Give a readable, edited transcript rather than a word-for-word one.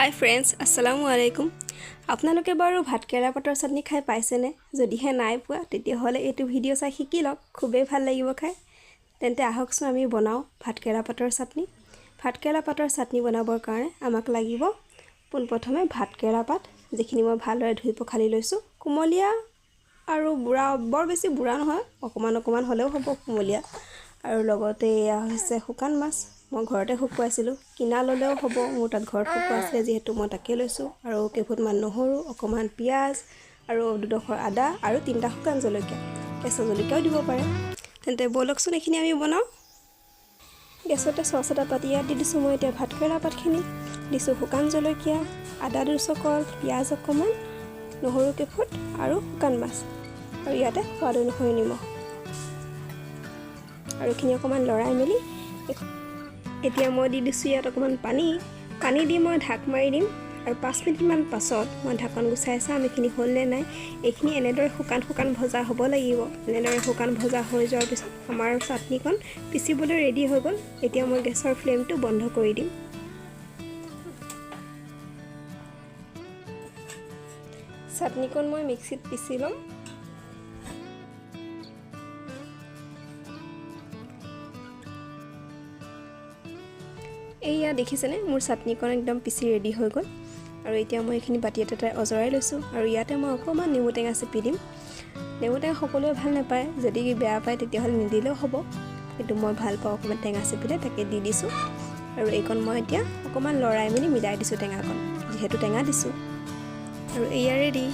হাই friends, আসসালামু আলাইকুম। আপোনালোকে বাৰু ভাতকেৰেলা পাতৰ চাটনি খাই পাইছেনে? যদিহে নাই পোৱা তেতিয়াহ'লে এইটো ভিডিঅ' চাই শিকি লওক, খুবেই ভাল লাগিব খাই। তেন্তে আহকচোন আমি বনাওঁ ভাতকেৰেলা পাতৰ চাটনি। ভাতকেৰেলা পাতৰ চাটনি বনাবৰ কাৰণে আমাক লাগিব পোনপ্ৰথমে ভাতকেৰেলা পাত, যিখিনি মই ভালদৰে ধুই পখালি লৈছোঁ। কুমলীয়া আৰু বুঢ়া, বৰ বেছি বুঢ়া নহয়, অকণমান হ'লেও হ'ব কুমলীয়া। আৰু লগতে এয়া হৈছে শুকান মাছ। মই ঘৰতে শুকুৱাইছিলোঁ, কিনা ল'লেও হ'ব, মোৰ তাত ঘৰত শুকুৱা আছিলে যিহেতু মই তাকে লৈছোঁ। আৰু কেইফুটমান নহৰু, অকণমান পিঁয়াজ আৰু দুডোখৰ আদা আৰু 3টা শুকান জলকীয়া, কেঁচা জলকীয়াও দিব পাৰে। তেন্তে ব'লকচোন এইখিনি আমি বনাওঁ। গেছতে চচ এটা পাতি ইয়াত দি দিছোঁ মই এতিয়া ভাতকেৰেলা পাতখিনি, দিছোঁ শুকান জলকীয়া, আদা 2 চকল, পিঁয়াজ অকণমান, নহৰু কেইফুট আৰু শুকান মাছ, আৰু ইয়াতে সোৱাদ অনুসৰি নিমখ, আৰু এইখিনি অকণমান লৰাই মেলি এতিয়া মই দি দিছোঁ ইয়াত অকণমান পানী দি মই ঢাক মাৰি দিম। আৰু 5 মিনিটমান পাছত মই ঢাকন গুচাই চাম এইখিনি হ'ল নে নাই। এইখিনি এনেদৰে শুকান ভজা হ'ব লাগিব। এনেদৰে শুকান ভজা হৈ যোৱাৰ পিছত আমাৰ চাটনিকণ পিচিবলৈ ৰেডি হৈ গ'ল। এতিয়া মই গেছৰ ফ্লেমটো বন্ধ কৰি দিম। চাটনিকণ মই মিক্সিত পিচি ল'ম। এইয়া দেখিছেনে, মোৰ চাটনিকণ একদম পিচি ৰেডি হৈ গ'ল। আৰু এতিয়া মই এইখিনি বাতি এটাতে অজৰাই লৈছোঁ, আৰু ইয়াতে মই অকণমান নেমু টেঙা চেপি দিম। নেমু টেঙা সকলোৱে ভাল নাপায়, যদি বেয়া পায় তেতিয়াহ'লে নিদিলেও হ'ব, কিন্তু মই ভাল পাওঁ অকণমান টেঙা চেপিলে, তাকে দি দিছোঁ। আৰু এইকণ মই এতিয়া অকণমান লৰাই মেলি মিলাই দিছোঁ টেঙাকণ, যিহেতু টেঙা দিছোঁ। আৰু এয়া ৰেডি।